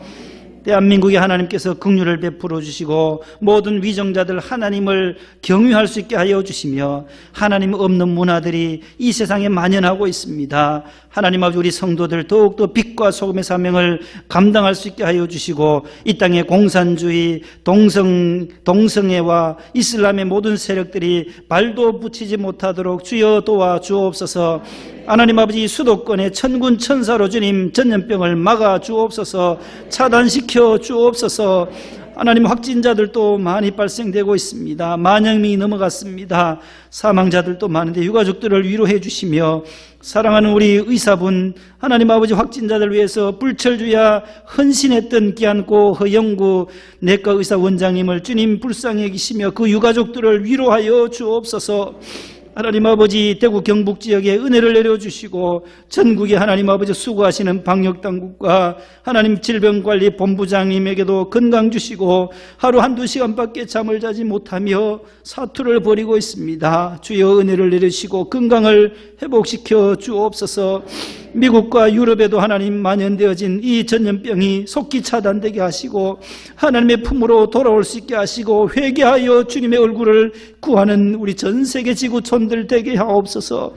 대한민국에 하나님께서 긍휼을 베풀어 주시고 모든 위정자들 하나님을 경유할 수 있게 하여 주시며 하나님 없는 문화들이 이 세상에 만연하고 있습니다. 하나님 아버지 우리 성도들 더욱더 빛과 소금의 사명을 감당할 수 있게 하여 주시고 이 땅의 공산주의, 동성애와 이슬람의 모든 세력들이 발도 붙이지 못하도록 주여 도와 주옵소서. 하나님 아버지 수도권의 천군 천사로 주님 전염병을 막아 주옵소서. 차단시켜 주옵소서. 하나님 확진자들도 많이 발생되고 있습니다. 만여 명이 넘어갔습니다. 사망자들도 많은데 유가족들을 위로해 주시며 사랑하는 우리 의사분 하나님 아버지 확진자들 위해서 불철주야 헌신했던 귀한고 허영구 내과 의사 원장님을 주님 불쌍히 여기시며 그 유가족들을 위로하여 주옵소서. 하나님 아버지 대구 경북 지역에 은혜를 내려주시고 전국에 하나님 아버지 수고하시는 방역당국과 하나님 질병관리본부장님에게도 건강 주시고 하루 한두 시간밖에 잠을 자지 못하며 사투를 벌이고 있습니다. 주여 은혜를 내리시고 건강을 회복시켜 주옵소서. 미국과 유럽에도 하나님 만연되어진 이 전염병이 속히 차단되게 하시고 하나님의 품으로 돌아올 수 있게 하시고 회개하여 주님의 얼굴을 구하는 우리 전 세계 지구촌들 되게 하옵소서.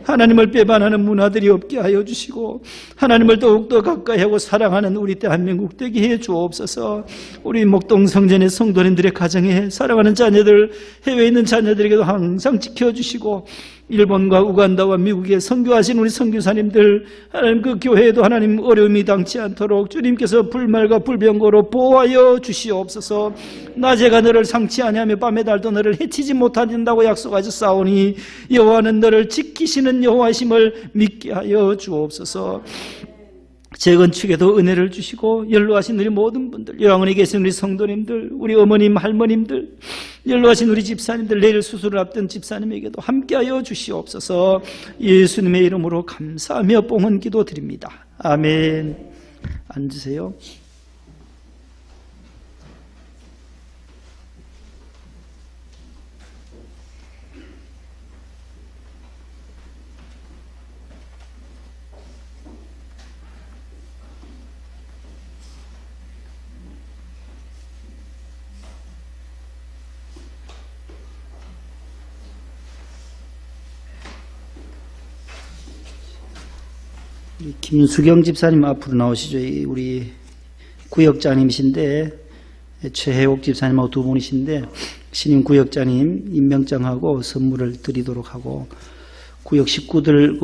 하나님을 배반하는 문화들이 없게 하여 주시고 하나님을 더욱더 가까이 하고 사랑하는 우리 대한민국 되게 해 주옵소서. 우리 목동 성전의 성도님들의 가정에 사랑하는 자녀들 해외에 있는 자녀들에게도 항상 지켜주시고 일본과 우간다와 미국에 선교하신 우리 선교사님들 하나님 그 교회에도 하나님 어려움이 당치 않도록 주님께서 불말과 불병거로 보호하여 주시옵소서. 낮에가 너를 상치 아니하며 밤에 달도 너를 해치지 못한다고 약속하셨사오니 여호와는 너를 지키시는 여호와심을 믿게 하여 주옵소서. 재건축에도 은혜를 주시고 연로하신 우리 모든 분들, 요양원에 계신 우리 성도님들, 우리 어머님, 할머님들, 연로하신 우리 집사님들, 내일 수술을 앞둔 집사님에게도 함께하여 주시옵소서. 예수님의 이름으로 감사하며 뽕은 기도 드립니다. 아멘. 앉으세요. 김수경 집사님 앞으로 나오시죠. 우리 구역장님이신데 최혜옥 집사님하고 두 분이신데 신임 구역장님 임명장하고 선물을 드리도록 하고 구역 식구들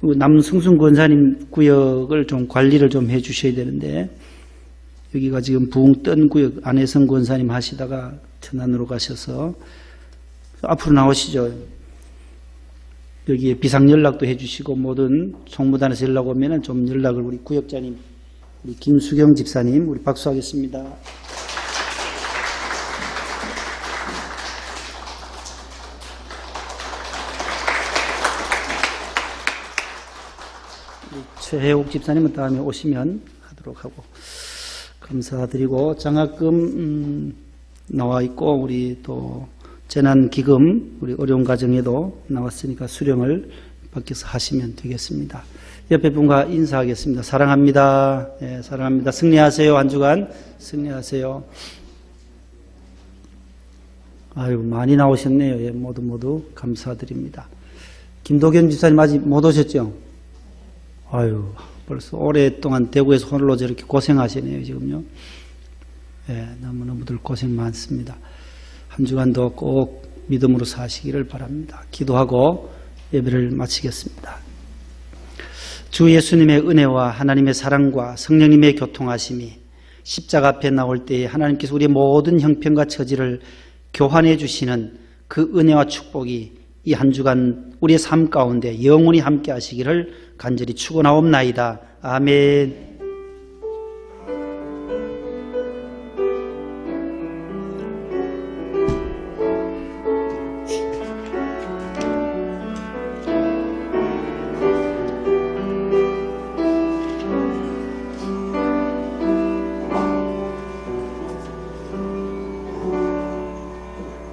남승순 권사님 구역을 좀 관리를 좀 해주셔야 되는데 여기가 지금 부흥 뜬 구역 안혜성 권사님 하시다가 천안으로 가셔서 앞으로 나오시죠. 여기에 비상 연락도 해주시고 모든 총무단에서 연락 오면은 좀 연락을 우리 구역장님 우리 김수경 집사님 우리 박수하겠습니다. 최혜옥 집사님은 다음에 오시면 하도록 하고 감사드리고 장학금 나와 있고 우리 또 재난기금 우리 어려운 가정에도 나왔으니까 수령을 밖에서 하시면 되겠습니다. 옆에 분과 인사하겠습니다. 사랑합니다. 예, 사랑합니다. 승리하세요. 한 주간 승리하세요. 아유 많이 나오셨네요. 예, 모두 감사드립니다. 김도견 집사님 아직 못 오셨죠? 아유 벌써 오랫동안 대구에서 홀로 저렇게 고생하시네요. 지금요. 예, 너무너무들 고생 많습니다. 한 주간도 꼭 믿음으로 사시기를 바랍니다. 기도하고 예배를 마치겠습니다. 주 예수님의 은혜와 하나님의 사랑과 성령님의 교통하심이 십자가 앞에 나올 때에 하나님께서 우리의 모든 형편과 처지를 교환해 주시는 그 은혜와 축복이 이 한 주간 우리의 삶 가운데 영원히 함께 하시기를 간절히 축원하옵나이다. 아멘.